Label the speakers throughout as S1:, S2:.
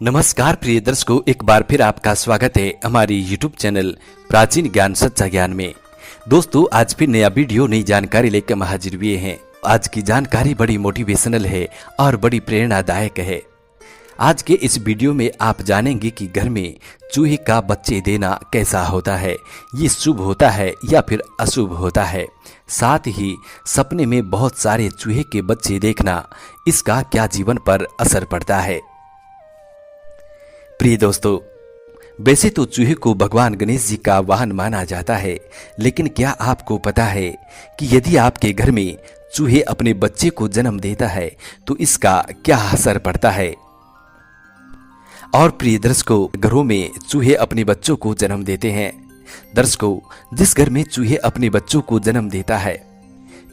S1: नमस्कार प्रिय दर्शकों, एक बार फिर आपका स्वागत है हमारी यूट्यूब चैनल प्राचीन ज्ञान सच्चा ज्ञान में। दोस्तों, आज फिर नया वीडियो नई जानकारी लेकर हम हाजिर हुए हैं। आज की जानकारी बड़ी मोटिवेशनल है और बड़ी प्रेरणादायक है। आज के इस वीडियो में आप जानेंगे कि घर में चूहे का बच्चे देना कैसा होता है, ये शुभ होता है या फिर अशुभ होता है। साथ ही सपने में बहुत सारे चूहे के बच्चे देखना, इसका क्या जीवन पर असर पड़ता है। प्रिय दोस्तों, वैसे तो चूहे को भगवान गणेश जी का वाहन माना जाता है, लेकिन क्या आपको पता है कि यदि आपके घर में चूहे अपने बच्चे को जन्म देता है तो इसका क्या असर पड़ता है। और प्रिय दर्शकों, घरों में चूहे अपने बच्चों को जन्म देते हैं। दर्शकों, जिस घर में चूहे अपने बच्चों को जन्म देता है,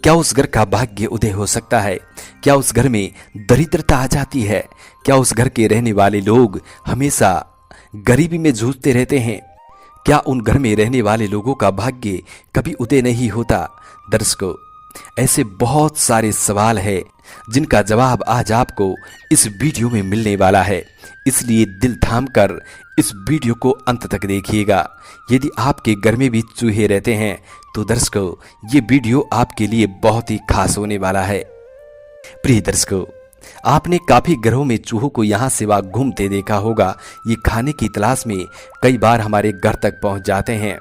S1: क्या उस घर का भाग्य उदय हो सकता है? क्या उस घर में दरिद्रता आ जाती है? क्या उस घर के रहने वाले लोग हमेशा गरीबी में जूझते रहते हैं? क्या उन घर में रहने वाले लोगों का भाग्य कभी उदय नहीं होता? दर्शकों, ऐसे बहुत सारे सवाल हैं जिनका जवाब आज आपको इस वीडियो में मिलने वाला है, इसलिए दिल थाम कर इस वीडियो को अंत तक देखिएगा। यदि आपके घर में भी चूहे रहते हैं तो दर्शकों, ये वीडियो आपके लिए बहुत ही खास होने वाला है। प्रिय दर्शकों, आपने काफी घरों में चूहों को यहाँ से वहाँ घूमते देखा होगा। ये खाने की तलाश में कई बार हमारे घर तक पहुँच जाते हैं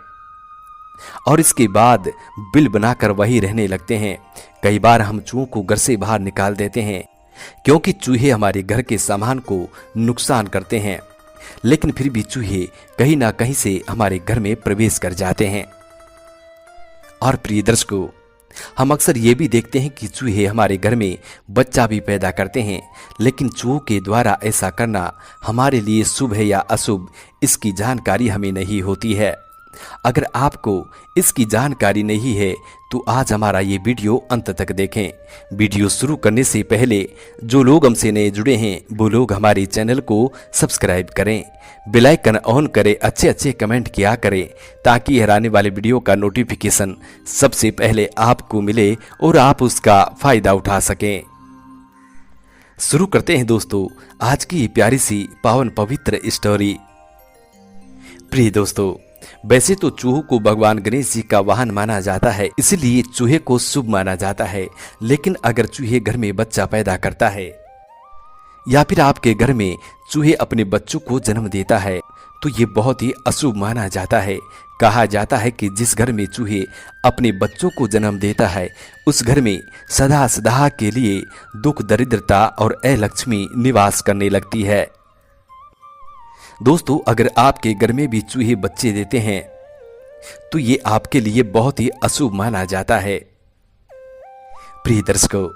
S1: और इसके बाद बिल बनाकर वही रहने लगते हैं। कई बार हम चूहों को घर से बाहर निकाल देते हैं क्योंकि चूहे हमारे घर के सामान को नुकसान करते हैं, लेकिन फिर भी चूहे कहीं ना कहीं से हमारे घर में प्रवेश कर जाते हैं। और प्रिय दर्शकों, हम अक्सर ये भी देखते हैं कि चूहे हमारे घर में बच्चा भी पैदा करते हैं, लेकिन चूहों के द्वारा ऐसा करना हमारे लिए शुभ है या अशुभ, इसकी जानकारी हमें नहीं होती है। अगर आपको इसकी जानकारी नहीं है तो आज हमारा ये वीडियो अंत तक देखें। वीडियो शुरू करने से पहले जो लोग हमसे नए जुड़े हैं वो लोग हमारे चैनल को सब्सक्राइब करें, बेल आइकन ऑन करें, अच्छे कमेंट किया करें ताकि हराने वाले वीडियो का नोटिफिकेशन सबसे पहले आपको मिले और आप उसका फायदा उठा सकें। शुरू करते हैं दोस्तों आज की प्यारी सी पावन पवित्र स्टोरी। प्रिय दोस्तों, वैसे तो चूहों को भगवान गणेश जी का वाहन माना जाता है, इसलिए चूहे को शुभ माना जाता है। लेकिन अगर चूहे घर में बच्चा पैदा करता है या फिर आपके घर में चूहे अपने बच्चों को जन्म देता है तो ये बहुत ही अशुभ माना जाता है। कहा जाता है कि जिस घर में चूहे अपने बच्चों को जन्म देता है उस घर में सदा सदा के लिए दुख, दरिद्रता और अलक्ष्मी निवास करने लगती है। दोस्तों, अगर आपके घर में भी चूहे बच्चे देते हैं तो ये आपके लिए बहुत ही अशुभ माना जाता है। प्रिय दर्शकों,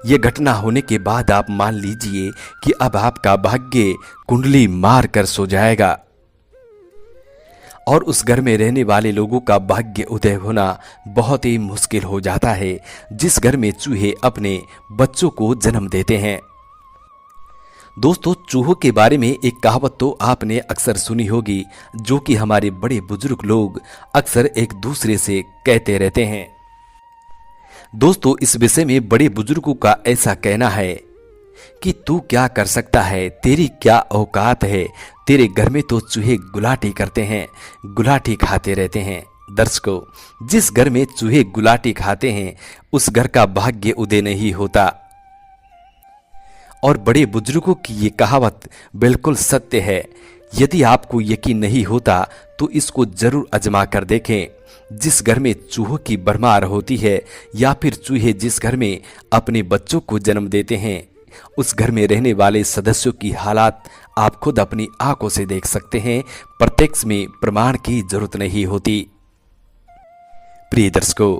S1: ये घटना होने के बाद आप मान लीजिए कि अब आपका भाग्य कुंडली मार कर सो जाएगा और उस घर में रहने वाले लोगों का भाग्य उदय होना बहुत ही मुश्किल हो जाता है, जिस घर में चूहे अपने बच्चों को जन्म देते हैं। दोस्तों, चूहों के बारे में एक कहावत तो आपने अक्सर सुनी होगी, जो कि हमारे बड़े बुजुर्ग लोग अक्सर एक दूसरे से कहते रहते हैं। दोस्तों, इस विषय में बड़े बुजुर्गों का ऐसा कहना है कि तू क्या कर सकता है, तेरी क्या औकात है, तेरे घर में तो चूहे गुलाटी करते हैं, गुलाटी खाते रहते हैं। दर्शकों, जिस घर में चूहे गुलाटी खाते हैं उस घर का भाग्य उदय नहीं होता। और बड़े बुजुर्गों की ये कहावत बिल्कुल सत्य है। यदि आपको यकीन नहीं होता तो इसको जरूर आजमा कर देखें। जिस घर में चूहों की भरमार होती है या फिर चूहे जिस घर में अपने बच्चों को जन्म देते हैं उस घर में रहने वाले सदस्यों की हालात आप खुद अपनी आंखों से देख सकते हैं। प्रत्यक्ष में प्रमाण की जरूरत नहीं होती। प्रिय दर्शकों,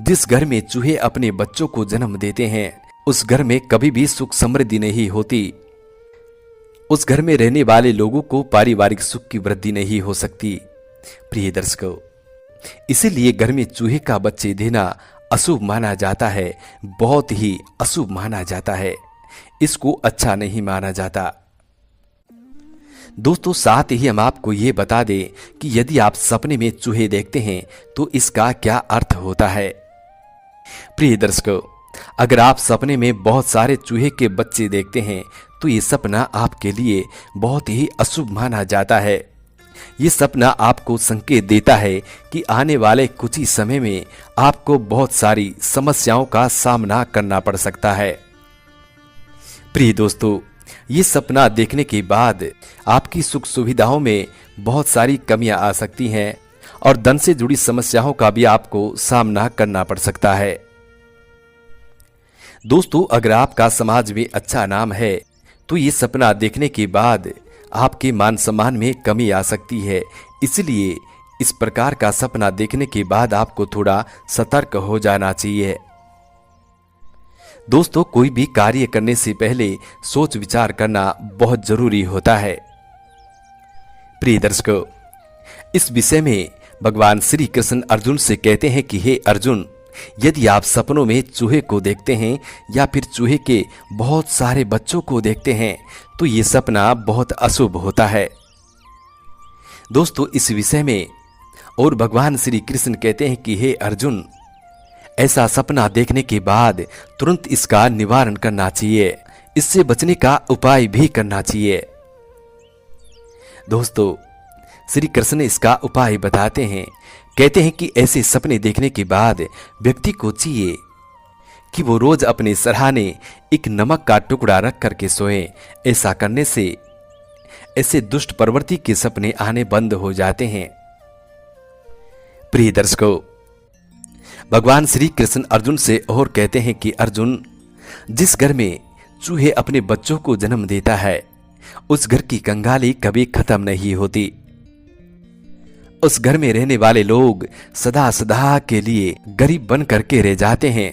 S1: जिस घर में चूहे अपने बच्चों को जन्म देते हैं उस घर में कभी भी सुख समृद्धि नहीं होती। उस घर में रहने वाले लोगों को पारिवारिक सुख की वृद्धि नहीं हो सकती। प्रिय दर्शकों, इसीलिए घर में चूहे का बच्चे देना अशुभ माना जाता है, बहुत ही अशुभ माना जाता है, इसको अच्छा नहीं माना जाता। दोस्तों, साथ ही हम आपको ये बता दें कि यदि आप सपने में चूहे देखते हैं तो इसका क्या अर्थ होता है। प्रिय दर्शकों, अगर आप सपने में बहुत सारे चूहे के बच्चे देखते हैं तो ये सपना आपके लिए बहुत ही अशुभ माना जाता है। ये सपना आपको संकेत देता है कि आने वाले कुछ ही समय में आपको बहुत सारी समस्याओं का सामना करना पड़ सकता है। प्रिय दोस्तों, ये सपना देखने के बाद आपकी सुख सुविधाओं में बहुत सारी कमियां आ सकती हैं और धन से जुड़ी समस्याओं का भी आपको सामना करना पड़ सकता है। दोस्तों, अगर आपका समाज में अच्छा नाम है तो ये सपना देखने के बाद आपके मान सम्मान में कमी आ सकती है। इसलिए इस प्रकार का सपना देखने के बाद आपको थोड़ा सतर्क हो जाना चाहिए। दोस्तों, कोई भी कार्य करने से पहले सोच विचार करना बहुत जरूरी होता है। प्रिय दर्शकों, इस विषय में भगवान श्री कृष्ण अर्जुन से कहते हैं कि हे अर्जुन, यदि आप सपनों में चूहे को देखते हैं या फिर चूहे के बहुत सारे बच्चों को देखते हैं तो ये सपना बहुत अशुभ होता है। दोस्तों, इस विषय में और भगवान श्री कृष्ण कहते हैं कि हे अर्जुन, ऐसा सपना देखने के बाद तुरंत इसका निवारण करना चाहिए, इससे बचने का उपाय भी करना चाहिए। दोस्तों, श्री कृष्ण इसका उपाय बताते हैं। कहते हैं कि ऐसे सपने देखने के बाद व्यक्ति को चाहिए कि वो रोज अपने सरहाने एक नमक का टुकड़ा रख करके सोए। ऐसा करने से ऐसे दुष्ट प्रवृत्ति के सपने आने बंद हो जाते हैं। प्रिय दर्शकों, भगवान श्री कृष्ण अर्जुन से और कहते हैं कि अर्जुन, जिस घर में चूहे अपने बच्चों को जन्म देता है उस घर की कंगाली कभी खत्म नहीं होती। उस घर में रहने वाले लोग सदा सदा के लिए गरीब बन करके रह जाते हैं।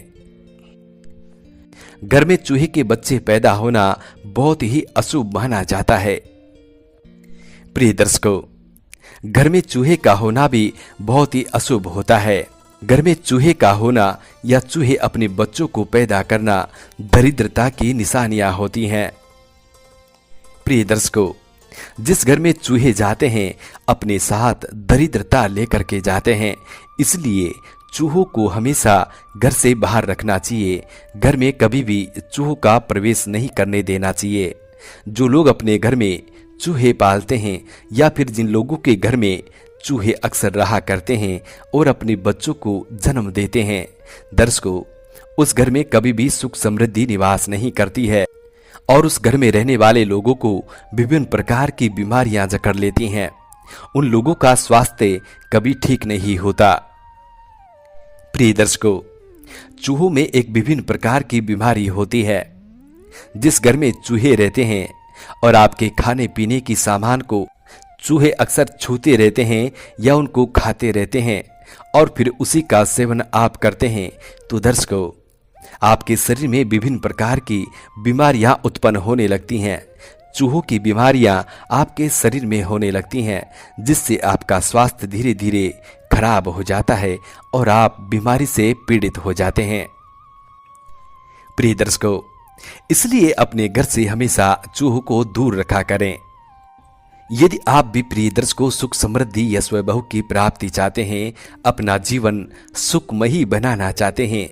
S1: घर में चूहे के बच्चे पैदा होना बहुत ही अशुभ माना जाता है। प्रिय दर्शकों, घर में चूहे का होना भी बहुत ही अशुभ होता है। घर में चूहे का होना या चूहे अपने बच्चों को पैदा करना दरिद्रता की निशानियां होती हैं। प्रिय दर्शकों, जिस घर में चूहे जाते हैं अपने साथ दरिद्रता लेकर के जाते हैं। इसलिए चूहों को हमेशा घर से बाहर रखना चाहिए। घर में कभी भी चूहों का प्रवेश नहीं करने देना चाहिए। जो लोग अपने घर में चूहे पालते हैं या फिर जिन लोगों के घर में चूहे अक्सर रहा करते हैं और अपने बच्चों को जन्म देते हैं, दर्शकों, उस घर में कभी भी सुख समृद्धि निवास नहीं करती है और उस घर में रहने वाले लोगों को विभिन्न प्रकार की बीमारियां जकड़ लेती हैं। उन लोगों का स्वास्थ्य कभी ठीक नहीं होता। प्रिय दर्शकों, चूहों में एक विभिन्न प्रकार की बीमारी होती है। जिस घर में चूहे रहते हैं और आपके खाने पीने की सामान को चूहे अक्सर छूते रहते हैं या उनको खाते रहते हैं और फिर उसी का सेवन आप करते हैं, तो दर्शकों, आपके शरीर में विभिन्न प्रकार की बीमारियां उत्पन्न होने लगती हैं। चूहों की बीमारियां आपके शरीर में होने लगती हैं, जिससे आपका स्वास्थ्य धीरे धीरे खराब हो जाता है और आप बीमारी से पीड़ित हो जाते हैं। प्रिय दर्शकों, इसलिए अपने घर से हमेशा चूहों को दूर रखा करें। यदि आप भी प्रिय दर्शकों सुख समृद्धि यश वैभव की प्राप्ति चाहते हैं, अपना जीवन सुखमयी बनाना चाहते हैं,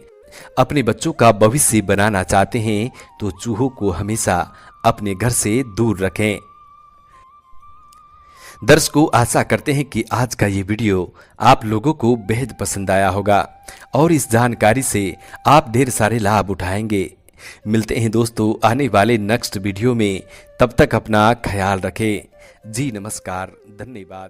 S1: अपने बच्चों का भविष्य बनाना चाहते हैं, तो चूहों को हमेशा अपने घर से दूर रखें। दर्शकों, आशा करते हैं कि आज का ये वीडियो आप लोगों को बेहद पसंद आया होगा और इस जानकारी से आप ढेर सारे लाभ उठाएंगे। मिलते हैं दोस्तों आने वाले नेक्स्ट वीडियो में। तब तक अपना ख्याल रखें। जी नमस्कार, धन्यवाद।